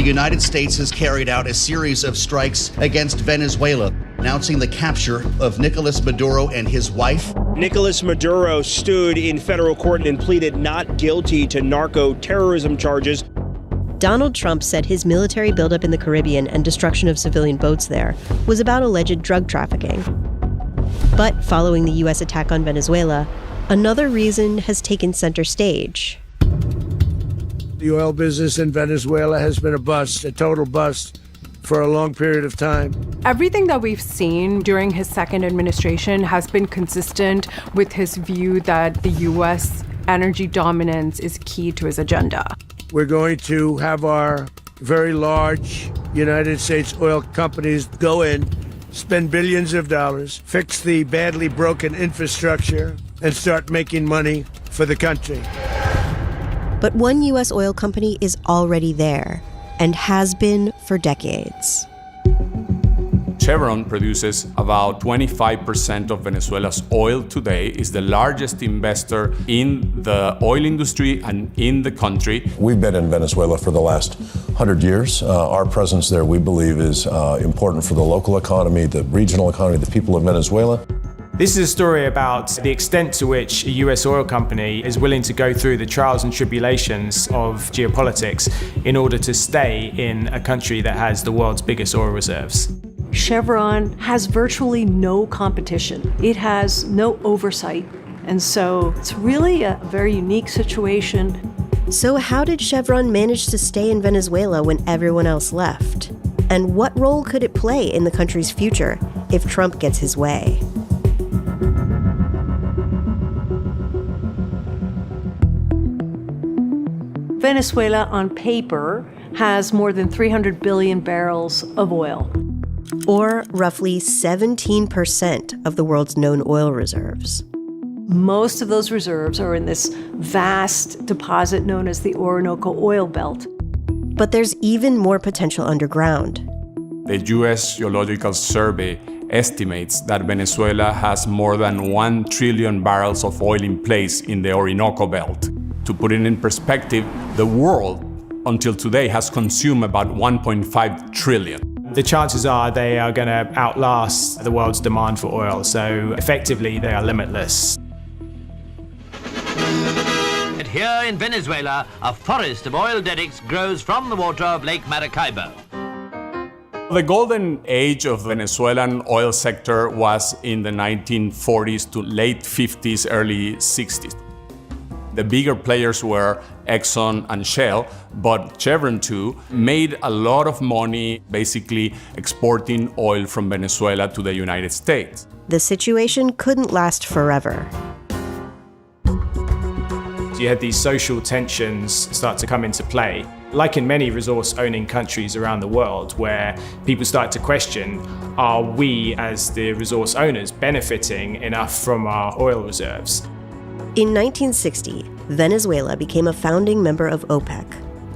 the United States has carried out a series of strikes against Venezuela, announcing the capture of Nicolás Maduro and his wife. Nicolás Maduro stood in federal court and pleaded not guilty to narco-terrorism charges. Donald Trump said his military buildup in the Caribbean and destruction of civilian boats there was about alleged drug trafficking. But following the U.S. attack on Venezuela, another reason has taken center stage. The oil business in Venezuela has been a bust, a total bust, for a long period of time. Everything that we've seen during his second administration has been consistent with his view that the U.S. energy dominance is key to his agenda. We're going to have our very large United States oil companies go in, spend billions of dollars, fix the badly broken infrastructure, and start making money for the country. But one U.S. oil company is already there and has been for decades. Chevron produces about 25% of Venezuela's oil today, is the largest investor in the oil industry and in the country. We've been in Venezuela for the last 100 years. Our presence there, we believe, is important for the local economy, the regional economy, the people of Venezuela. This is a story about the extent to which a US oil company is willing to go through the trials and tribulations of geopolitics in order to stay in a country that has the world's biggest oil reserves. Chevron has virtually no competition. It has no oversight. And so it's really a very unique situation. So how did Chevron manage to stay in Venezuela when everyone else left? And what role could it play in the country's future if Trump gets his way? Venezuela, on paper, has more than 300 billion barrels of oil. Or roughly 17% of the world's known oil reserves. Most of those reserves are in this vast deposit known as the Orinoco Oil Belt. But there's even more potential underground. The U.S. Geological Survey estimates that Venezuela has more than 1 trillion barrels of oil in place in the Orinoco Belt. To put it in perspective, the world, until today, has consumed about 1.5 trillion. The chances are they are going to outlast the world's demand for oil, so effectively they are limitless. And here in Venezuela, a forest of oil derricks grows from the water of Lake Maracaibo. The golden age of Venezuelan oil sector was in the 1940s to late 50s, early 60s. The bigger players were Exxon and Shell, but Chevron too made a lot of money basically exporting oil from Venezuela to the United States. The situation couldn't last forever. You had these social tensions start to come into play, like in many resource-owning countries around the world, where people start to question, are we as the resource owners benefiting enough from our oil reserves? In 1960, Venezuela became a founding member of OPEC,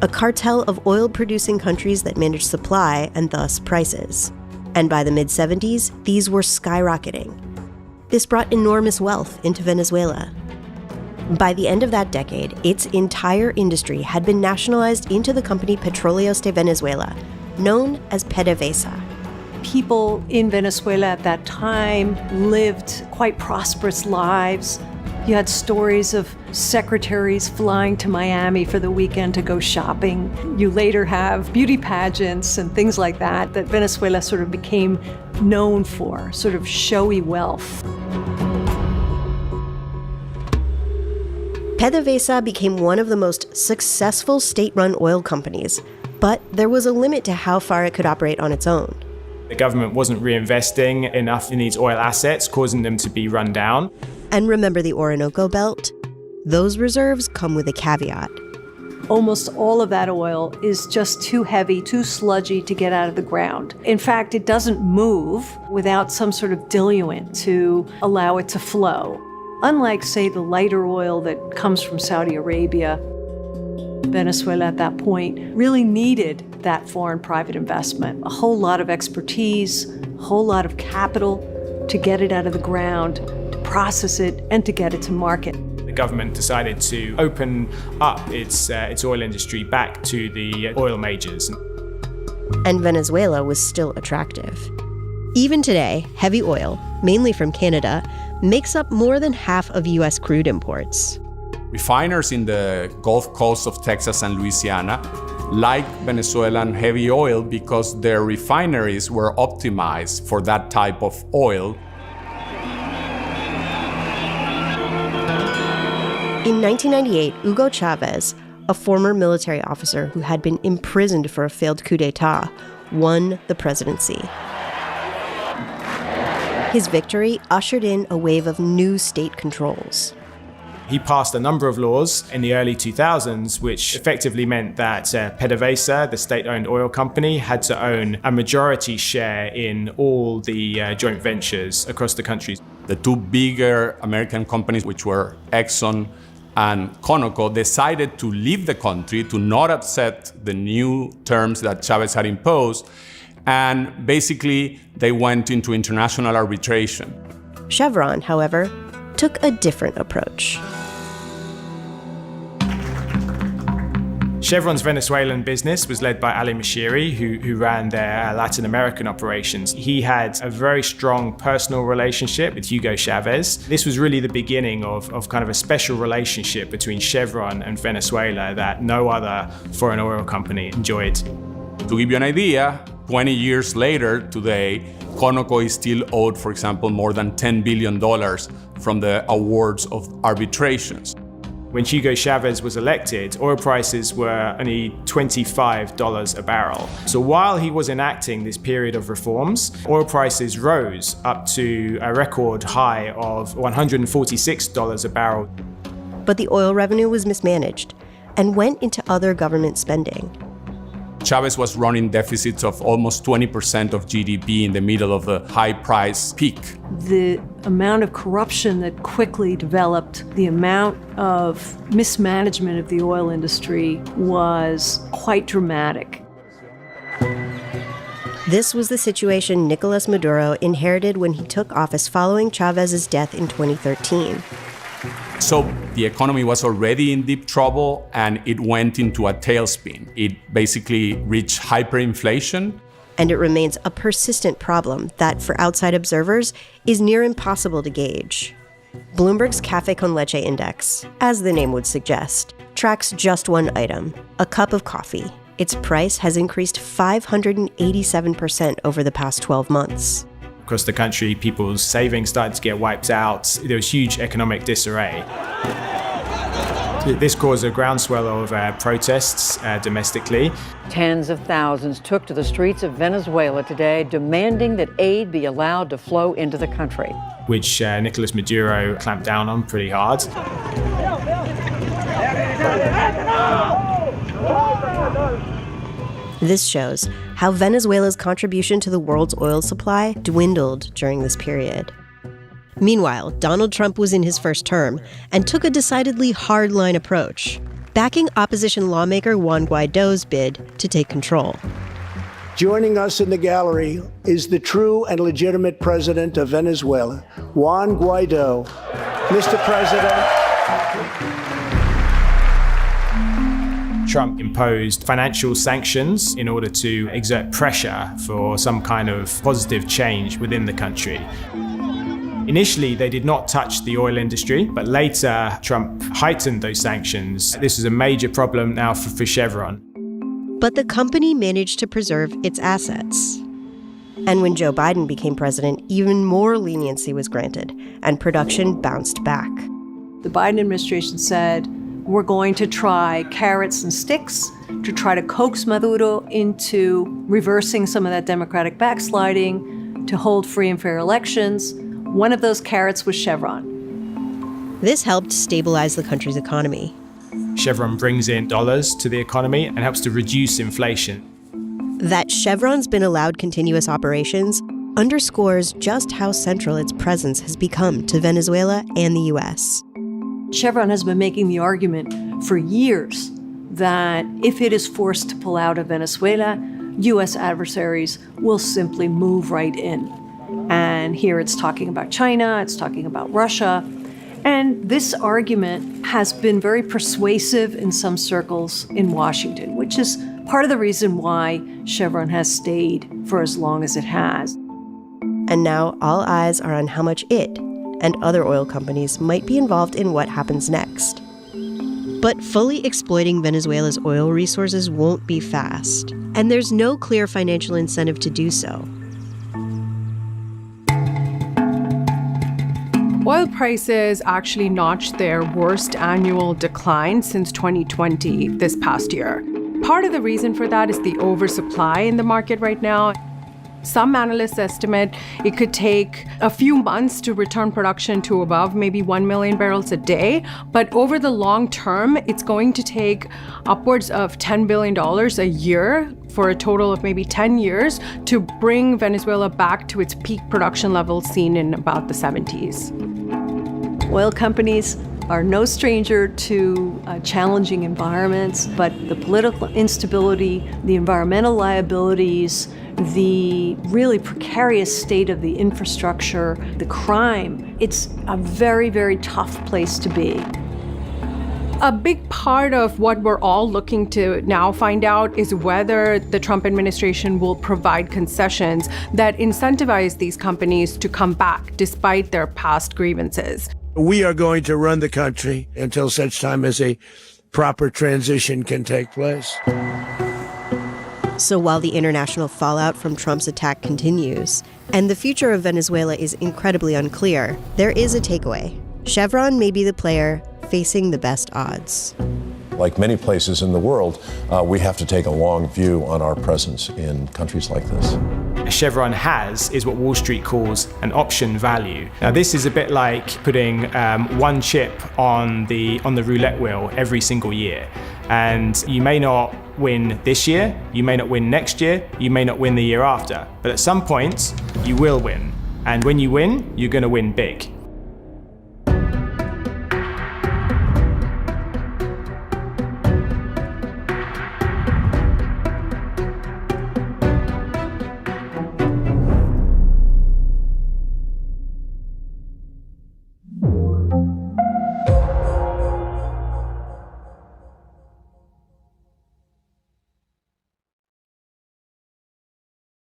a cartel of oil-producing countries that managed supply and thus prices. And by the mid-70s, these were skyrocketing. This brought enormous wealth into Venezuela. By the end of that decade, its entire industry had been nationalized into the company Petróleos de Venezuela, known as PDVSA. People in Venezuela at that time lived quite prosperous lives. You had stories of secretaries flying to Miami for the weekend to go shopping. You later have beauty pageants and things like that Venezuela sort of became known for, sort of showy wealth. PDVSA became one of the most successful state-run oil companies, but there was a limit to how far it could operate on its own. The government wasn't reinvesting enough in these oil assets, causing them to be run down. And remember the Orinoco Belt? Those reserves come with a caveat. Almost all of that oil is just too heavy, too sludgy to get out of the ground. In fact, it doesn't move without some sort of diluent to allow it to flow. Unlike, say, the lighter oil that comes from Saudi Arabia, Venezuela at that point really needed that foreign private investment, a whole lot of expertise, a whole lot of capital to get it out of the ground, to process it, and to get it to market. The government decided to open up its oil industry back to the oil majors. And Venezuela was still attractive. Even today, heavy oil, mainly from Canada, makes up more than half of U.S. crude imports. Refiners in the Gulf Coast of Texas and Louisiana like Venezuelan heavy oil because their refineries were optimized for that type of oil. In 1998, Hugo Chavez, a former military officer who had been imprisoned for a failed coup d'etat, won the presidency. His victory ushered in a wave of new state controls. He passed a number of laws in the early 2000s, which effectively meant that PDVSA, the state-owned oil company, had to own a majority share in all the joint ventures across the country. The two bigger American companies, which were Exxon and Conoco, decided to leave the country to not upset the new terms that Chavez had imposed, and basically they went into international arbitration. Chevron, however, took a different approach. Chevron's Venezuelan business was led by Ali Mashiri, who ran their Latin American operations. He had a very strong personal relationship with Hugo Chavez. This was really the beginning of kind of a special relationship between Chevron and Venezuela that no other foreign oil company enjoyed. To give you an idea, 20 years later today, Conoco is still owed, for example, more than $10 billion from the awards of arbitrations. When Hugo Chavez was elected, oil prices were only $25 a barrel. So while he was enacting this period of reforms, oil prices rose up to a record high of $146 a barrel. But the oil revenue was mismanaged and went into other government spending. Chavez was running deficits of almost 20% of GDP in the middle of the high price peak. The amount of corruption that quickly developed, the amount of mismanagement of the oil industry was quite dramatic. This was the situation Nicolás Maduro inherited when he took office following Chávez's death in 2013. So the economy was already in deep trouble and it went into a tailspin. It basically reached hyperinflation. And it remains a persistent problem that, for outside observers, is near impossible to gauge. Bloomberg's Café con Leche Index, as the name would suggest, tracks just one item, a cup of coffee. Its price has increased 587% over the past 12 months. Across the country, people's savings started to get wiped out. There was huge economic disarray. This caused a groundswell of protests domestically. Tens of thousands took to the streets of Venezuela today, demanding that aid be allowed to flow into the country, which Nicolás Maduro clamped down on pretty hard. This shows how Venezuela's contribution to the world's oil supply dwindled during this period. Meanwhile, Donald Trump was in his first term and took a decidedly hardline approach, backing opposition lawmaker Juan Guaido's bid to take control. Joining us in the gallery is the true and legitimate president of Venezuela, Juan Guaido. Mr. President. Trump imposed financial sanctions in order to exert pressure for some kind of positive change within the country. Initially, they did not touch the oil industry, but later Trump heightened those sanctions. This is a major problem now for Chevron. But the company managed to preserve its assets. And when Joe Biden became president, even more leniency was granted, and production bounced back. The Biden administration said, we're going to try carrots and sticks to try to coax Maduro into reversing some of that democratic backsliding, to hold free and fair elections. One of those carrots was Chevron. This helped stabilize the country's economy. Chevron brings in dollars to the economy and helps to reduce inflation. That Chevron's been allowed continuous operations underscores just how central its presence has become to Venezuela and the U.S. Chevron has been making the argument for years that if it is forced to pull out of Venezuela, U.S. adversaries will simply move right in. And here it's talking about China, it's talking about Russia. And this argument has been very persuasive in some circles in Washington, which is part of the reason why Chevron has stayed for as long as it has. And now all eyes are on how much it and other oil companies might be involved in what happens next. But fully exploiting Venezuela's oil resources won't be fast, and there's no clear financial incentive to do so. Oil prices actually notched their worst annual decline since 2020, this past year. Part of the reason for that is the oversupply in the market right now. Some analysts estimate it could take a few months to return production to above maybe 1 million barrels a day. But over the long term, it's going to take upwards of $10 billion a year for a total of maybe 10 years to bring Venezuela back to its peak production levels seen in about the 70s. Oil companies are no stranger to challenging environments, but the political instability, the environmental liabilities, the really precarious state of the infrastructure, the crime, it's a very, very tough place to be. A big part of what we're all looking to now find out is whether the Trump administration will provide concessions that incentivize these companies to come back despite their past grievances. We are going to run the country until such time as a proper transition can take place. So while the international fallout from Trump's attack continues, and the future of Venezuela is incredibly unclear, there is a takeaway. Chevron may be the player facing the best odds. Like many places in the world, we have to take a long view on our presence in countries like this. Chevron has is what Wall Street calls an option value. Now, this is a bit like putting one chip on the roulette wheel every single year. And you may not win this year, you may not win next year, you may not win the year after. But at some point, you will win. And when you win, you're going to win big.